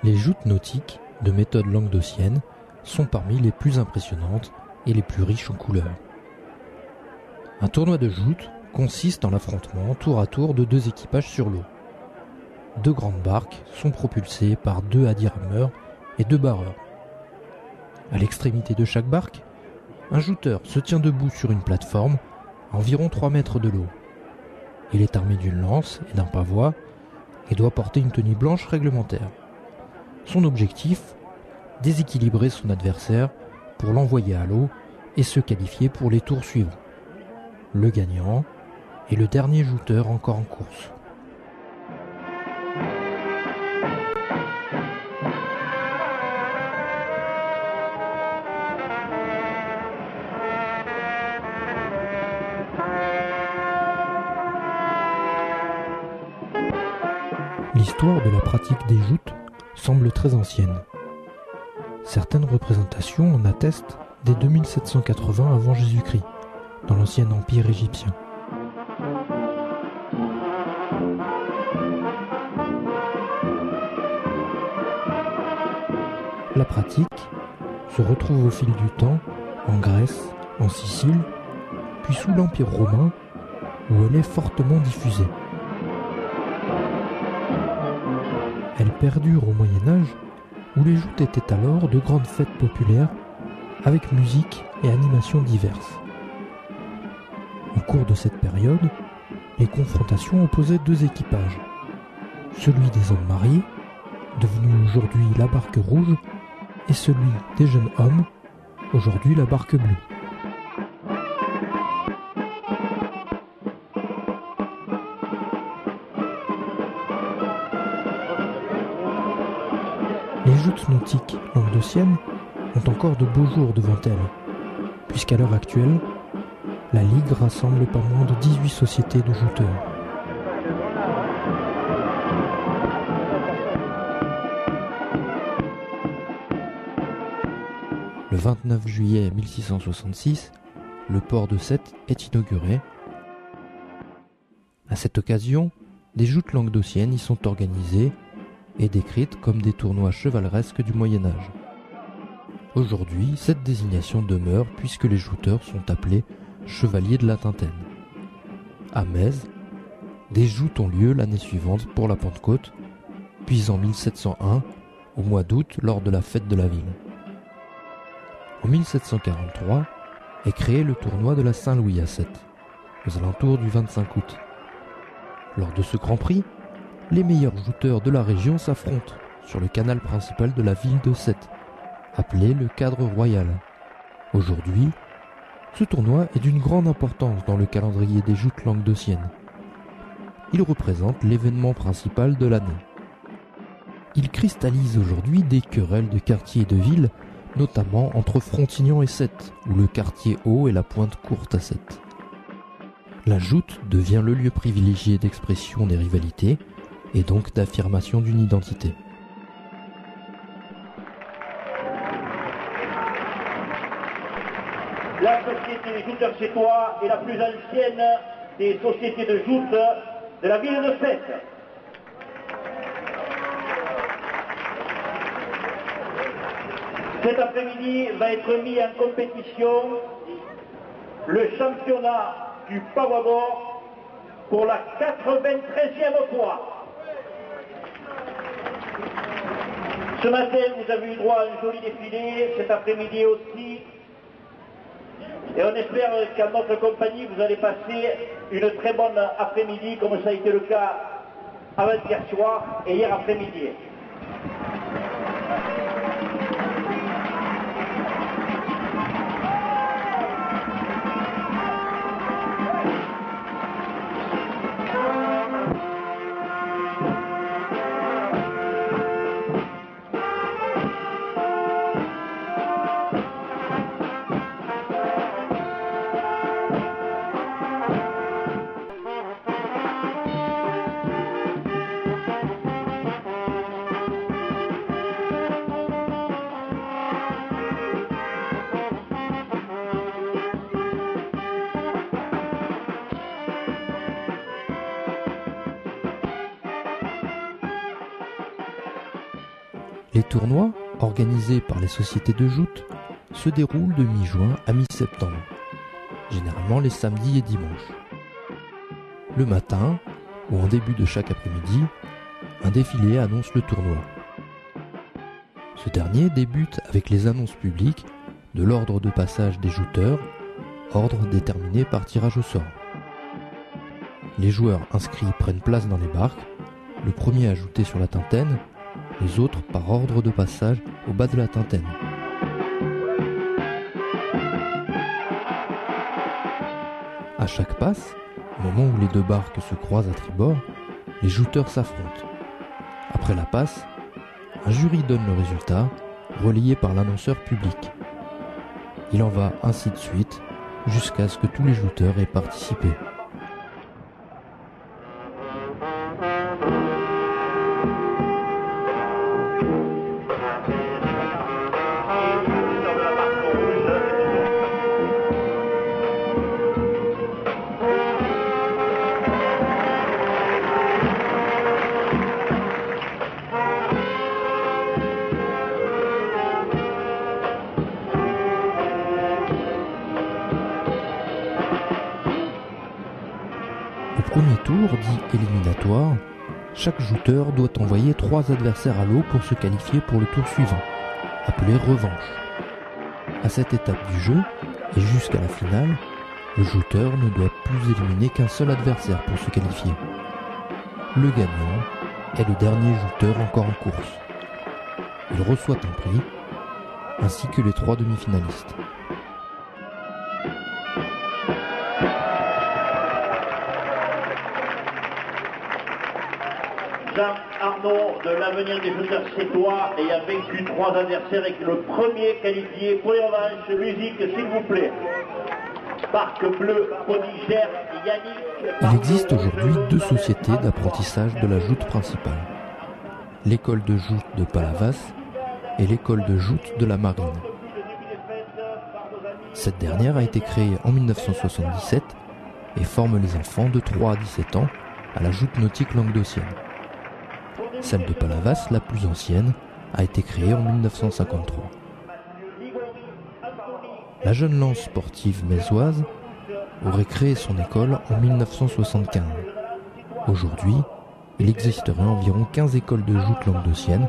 Les joutes nautiques de méthode languedocienne sont parmi les plus impressionnantes et les plus riches en couleurs. Un tournoi de joutes consiste en l'affrontement tour à tour de deux équipages sur l'eau. Deux grandes barques sont propulsées par deux hadis-rameurs et deux barreurs. À l'extrémité de chaque barque, un jouteur se tient debout sur une plateforme à environ 3 mètres de l'eau. Il est armé d'une lance et d'un pavois et doit porter une tenue blanche réglementaire. Son objectif, déséquilibrer son adversaire pour l'envoyer à l'eau et se qualifier pour les tours suivants. Le gagnant est le dernier joueur encore en course. L'histoire de la pratique des joutes semble très ancienne. Certaines représentations en attestent dès 2780 avant Jésus-Christ, dans l'ancien empire égyptien. La pratique se retrouve au fil du temps en Grèce, en Sicile, puis sous l'Empire romain, où elle est fortement diffusée. Elle perdure au Moyen-Âge, où les joutes étaient alors de grandes fêtes populaires, avec musique et animations diverses. Au cours de cette période, les confrontations opposaient deux équipages. Celui des hommes mariés, devenu aujourd'hui la barque rouge, et celui des jeunes hommes, aujourd'hui la barque bleue. Les joutes nautiques languedociennes ont encore de beaux jours devant elles, puisqu'à l'heure actuelle, la Ligue rassemble pas moins de 18 sociétés de jouteurs. Le 29 juillet 1666, le port de Sète est inauguré. À cette occasion, des joutes languedociennes y sont organisées et décrites comme des tournois chevaleresques du Moyen-Âge. Aujourd'hui, cette désignation demeure puisque les jouteurs sont appelés chevaliers de la Tintaine. À Metz, des joutes ont lieu l'année suivante pour la Pentecôte, puis en 1701, au mois d'août, lors de la fête de la ville. En 1743 est créé le tournoi de la Saint-Louis à Sète, aux alentours du 25 août. Lors de ce Grand Prix, les meilleurs jouteurs de la région s'affrontent sur le canal principal de la ville de Sète, appelé le Cadre Royal. Aujourd'hui, ce tournoi est d'une grande importance dans le calendrier des joutes languedociennes. Il représente l'événement principal de l'année. Il cristallise aujourd'hui des querelles de quartier et de ville, notamment entre Frontignan et Sète, où le quartier haut et la pointe courte à Sète. La joute devient le lieu privilégié d'expression des rivalités et donc d'affirmation d'une identité. La société des jouteurs sétois est la plus ancienne des sociétés de joute de la ville de Sète. Cet après-midi va être mis en compétition le championnat du pavois pour la 93e fois. Ce matin, vous avez eu droit à un joli défilé, cet après-midi aussi. Et on espère qu'en notre compagnie, vous allez passer une très bonne après-midi, comme ça a été le cas avant-hier soir et hier après-midi. Les tournois, organisés par les sociétés de joutes, se déroulent de mi-juin à mi-septembre, généralement les samedis et dimanches. Le matin, ou en début de chaque après-midi, un défilé annonce le tournoi. Ce dernier débute avec les annonces publiques de l'ordre de passage des jouteurs, ordre déterminé par tirage au sort. Les joueurs inscrits prennent place dans les barques, le premier ajouté sur la tintaine, les autres par ordre de passage au bas de la tintaine. À chaque passe, au moment où les deux barques se croisent à tribord, les jouteurs s'affrontent. Après la passe, un jury donne le résultat, relayé par l'annonceur public. Il en va ainsi de suite, jusqu'à ce que tous les jouteurs aient participé. Au premier tour, dit éliminatoire, chaque jouteur doit envoyer 3 adversaires à l'eau pour se qualifier pour le tour suivant, appelé revanche. À cette étape du jeu, et jusqu'à la finale, le joueur ne doit plus éliminer qu'un seul adversaire pour se qualifier. Le gagnant est le dernier joueur encore en course. Il reçoit un prix, ainsi que les 3 demi-finalistes. Jean Arnaud de l'Avenir des jouteurs sétois ayant vaincu 3 adversaires et le premier qualifié pour les revanches. Musique s'il vous plaît. Barque bleue, Podigère, Yannick. Il existe aujourd'hui 2 sociétés d'apprentissage de la joute principale. L'école de joute de Palavas et l'école de joute de la Marine. Cette dernière a été créée en 1977 et forme les enfants de 3 à 17 ans à la joute nautique languedocienne. Celle de Palavas, la plus ancienne, a été créée en 1953. La jeune lance sportive mésoise aurait créé son école en 1975. Aujourd'hui, il existerait environ 15 écoles de joute languedocienne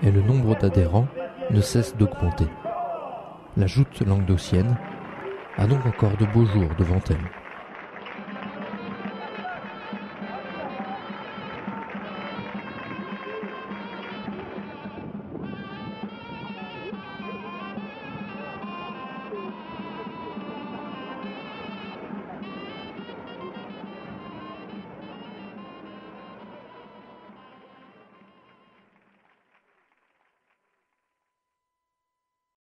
et le nombre d'adhérents ne cesse d'augmenter. La joute languedocienne a donc encore de beaux jours devant elle.